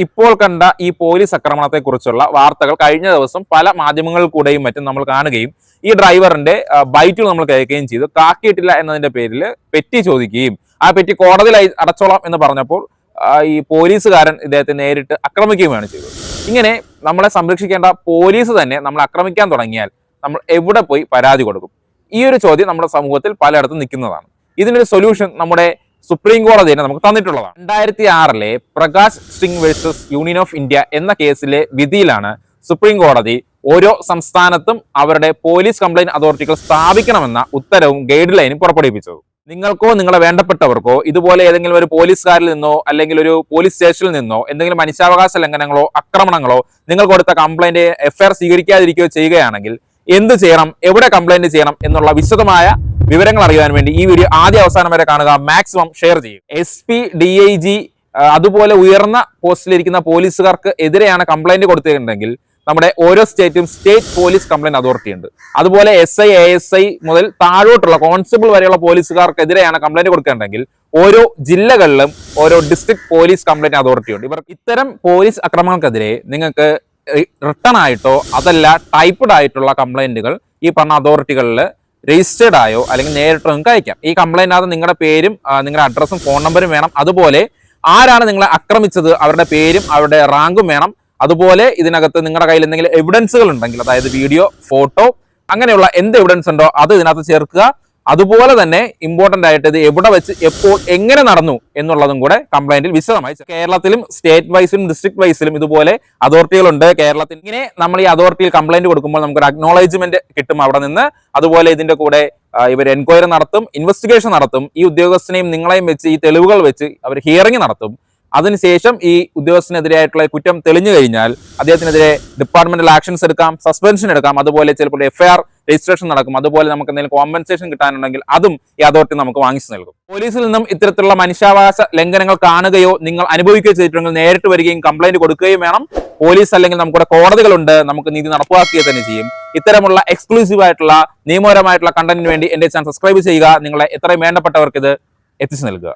ഇപ്പോൾ കണ്ട ഈ പോലീസ് ആക്രമണത്തെക്കുറിച്ചുള്ള വാർത്തകൾ കഴിഞ്ഞ ദിവസം പല മാധ്യമങ്ങളിൽ കൂടെയും മറ്റും നമ്മൾ കാണുകയും ഈ ഡ്രൈവറിന്റെ ബൈറ്റുകൾ നമ്മൾ കേൾക്കുകയും ചെയ്തു. കാക്കിയിട്ടില്ല എന്നതിന്റെ പേരിൽ പെറ്റി ചോദിക്കുകയും ആ പെറ്റി കോടതിയിൽ അടച്ചോളാം എന്ന് പറഞ്ഞപ്പോൾ ഈ പോലീസുകാരൻ ഇദ്ദേഹത്തെ നേരിട്ട് ആക്രമിക്കുകയുമാണ് ചെയ്തത്. ഇങ്ങനെ നമ്മളെ സംരക്ഷിക്കേണ്ട പോലീസ് തന്നെ നമ്മളെ ആക്രമിക്കാൻ തുടങ്ങിയാൽ നമ്മൾ എവിടെ പോയി പരാതി കൊടുക്കും? ഈ ഒരു ചോദ്യം നമ്മുടെ സമൂഹത്തിൽ പലയിടത്തും നിൽക്കുന്നതാണ്. ഇതിനൊരു സൊല്യൂഷൻ നമ്മുടെ സുപ്രീം കോടതി തന്നെ നമുക്ക് തന്നിട്ടുള്ളതാണ്. 2006 Prakash Singh versus union of India എന്ന കേസിലെ വിധിയിലാണ് സുപ്രീം കോടതി ഓരോ സംസ്ഥാനത്തും അവരുടെ പോലീസ് കംപ്ലയിന്റ് അതോറിറ്റികൾ സ്ഥാപിക്കണമെന്ന ഉത്തരവും ഗൈഡ് ലൈനും പുറപ്പെടുവിപ്പിച്ചത്. നിങ്ങൾക്കോ നിങ്ങളെ വേണ്ടപ്പെട്ടവർക്കോ ഇതുപോലെ ഏതെങ്കിലും ഒരു പോലീസുകാരിൽ നിന്നോ അല്ലെങ്കിൽ ഒരു പോലീസ് സ്റ്റേഷനിൽ നിന്നോ എന്തെങ്കിലും മനുഷ്യാവകാശ ലംഘനങ്ങളോ ആക്രമണങ്ങളോ നിങ്ങൾ കൊടുത്ത കംപ്ലൈന്റ് എഫ്ഐആർ സ്വീകരിക്കാതിരിക്കുകയോ ചെയ്യുകയാണെങ്കിൽ എന്ത് ചെയ്യണം, എവിടെ കംപ്ലൈന്റ് ചെയ്യണം എന്നുള്ള വിശദമായ വിവരങ്ങൾ അറിയാൻ വേണ്ടി ഈ വീഡിയോ ആദ്യ അവസാനം വരെ കാണുക. മാക്സിമം ഷെയർ ചെയ്യും. SP, DIG അതുപോലെ ഉയർന്ന പോസ്റ്റിലിരിക്കുന്ന പോലീസുകാർക്ക് എതിരെയാണ് കംപ്ലൈന്റ് കൊടുത്തിട്ടുണ്ടെങ്കിൽ നമ്മുടെ ഓരോ സ്റ്റേറ്റും സ്റ്റേറ്റ് പോലീസ് കംപ്ലൈന്റ് അതോറിറ്റി ഉണ്ട്. അതുപോലെ SI, ASI മുതൽ താഴോട്ടുള്ള കോൺസ്റ്റബിൾ വരെയുള്ള പോലീസുകാർക്കെതിരെയാണ് കംപ്ലൈന്റ് കൊടുക്കേണ്ടെങ്കിൽ ഓരോ ജില്ലകളിലും ഓരോ ഡിസ്ട്രിക്ട് പോലീസ് കംപ്ലൈന്റ് അതോറിറ്റി ഉണ്ട്. ഇവർ ഇത്തരം പോലീസ് അക്രമങ്ങൾക്കെതിരെ നിങ്ങൾക്ക് റിട്ടേൺ ആയിട്ടോ അതല്ല ടൈപ്പ്ഡ് ആയിട്ടുള്ള കംപ്ലൈന്റുകൾ ഈ പറഞ്ഞ അതോറിറ്റികളിൽ രജിസ്റ്റേർഡ് ആയോ അല്ലെങ്കിൽ നേരിട്ടോ നിങ്ങൾക്ക് അയക്കാം. ഈ കംപ്ലൈന്റ് നിങ്ങളുടെ പേരും നിങ്ങളുടെ അഡ്രസ്സും ഫോൺ നമ്പറും വേണം. അതുപോലെ ആരാണ് നിങ്ങളെ ആക്രമിച്ചത് അവരുടെ പേരും അവരുടെ റാങ്കും വേണം. അതുപോലെ ഇതിനകത്ത് നിങ്ങളുടെ കയ്യിൽ എന്തെങ്കിലും എവിഡൻസുകൾ ഉണ്ടെങ്കിൽ, അതായത് വീഡിയോ, ഫോട്ടോ, അങ്ങനെയുള്ള എന്ത് എവിഡൻസ് ഉണ്ടോ അത് ഇതിനകത്ത് ചേർക്കുക. അതുപോലെ തന്നെ ഇമ്പോർട്ടന്റ് ആയിട്ട് ഇത് എവിടെ വെച്ച് എപ്പോൾ എങ്ങനെ നടന്നു എന്നുള്ളതും കൂടെ കംപ്ലൈന്റിൽ വിശദമായി. കേരളത്തിലും സ്റ്റേറ്റ് വൈസിലും ഡിസ്ട്രിക്ട് വൈസിലും ഇതുപോലെ അതോറിറ്റികളുണ്ട്. കേരളത്തിൽ ഇങ്ങനെ നമ്മൾ ഈ അതോറിറ്റിയിൽ കംപ്ലൈന്റ് കൊടുക്കുമ്പോൾ നമുക്കൊരു അക്നോളജ്മെന്റ് കിട്ടും അവിടെ നിന്ന്. അതുപോലെ ഇതിന്റെ കൂടെ ഇവർ എൻക്വയറി നടത്തും, ഇൻവെസ്റ്റിഗേഷൻ നടത്തും. ഈ ഉദ്യോഗസ്ഥനെയും നിങ്ങളെയും വെച്ച് ഈ തെളിവുകൾ വെച്ച് അവർ ഹിയറിംഗ് നടത്തും. അതിനുശേഷം ഈ ഉദ്യോഗസ്ഥനെതിരെയായിട്ടുള്ള കുറ്റം തെളിഞ്ഞു കഴിഞ്ഞാൽ അദ്ദേഹത്തിനെതിരെ ഡിപ്പാർട്ട്മെന്റൽ ആക്ഷൻസ് എടുക്കാം, സസ്പെൻഷൻ എടുക്കാം. അതുപോലെ ചിലപ്പോൾ FIR രജിസ്ട്രേഷൻ നടക്കും. അതുപോലെ നമുക്ക് എന്തെങ്കിലും കോമ്പൻസേഷൻ കിട്ടാനുണ്ടെങ്കിൽ അതും ഈ അതോറിറ്റി നമുക്ക് വാങ്ങിച്ചു നൽകും. പോലീസിൽ നിന്നും ഇത്തരത്തിലുള്ള മനുഷ്യാവകാശ ലംഘനങ്ങൾ കാണുകയോ നിങ്ങൾ അനുഭവിക്കുകയോ ചെയ്തിട്ടുണ്ടെങ്കിൽ നേരിട്ട് വരികയും കംപ്ലൈന്റ് കൊടുക്കുകയും വേണം. പോലീസ് അല്ലെങ്കിൽ നമുക്കിവിടെ കോടതികളുണ്ട്, നമുക്ക് നീതി നടപ്പാക്കുക തന്നെ ചെയ്യും. ഇത്തരമുള്ള എക്സ്ക്ലൂസീവ് ആയിട്ടുള്ള നിയമപരമായിട്ടുള്ള കണ്ടന്റിന് വേണ്ടി എന്റെ ചാനൽ സബ്സ്ക്രൈബ് ചെയ്യുക. നിങ്ങളെ എത്രയും വേണ്ടപ്പെട്ടവർക്ക് ഇത് എത്തിച്ചു നൽകുക.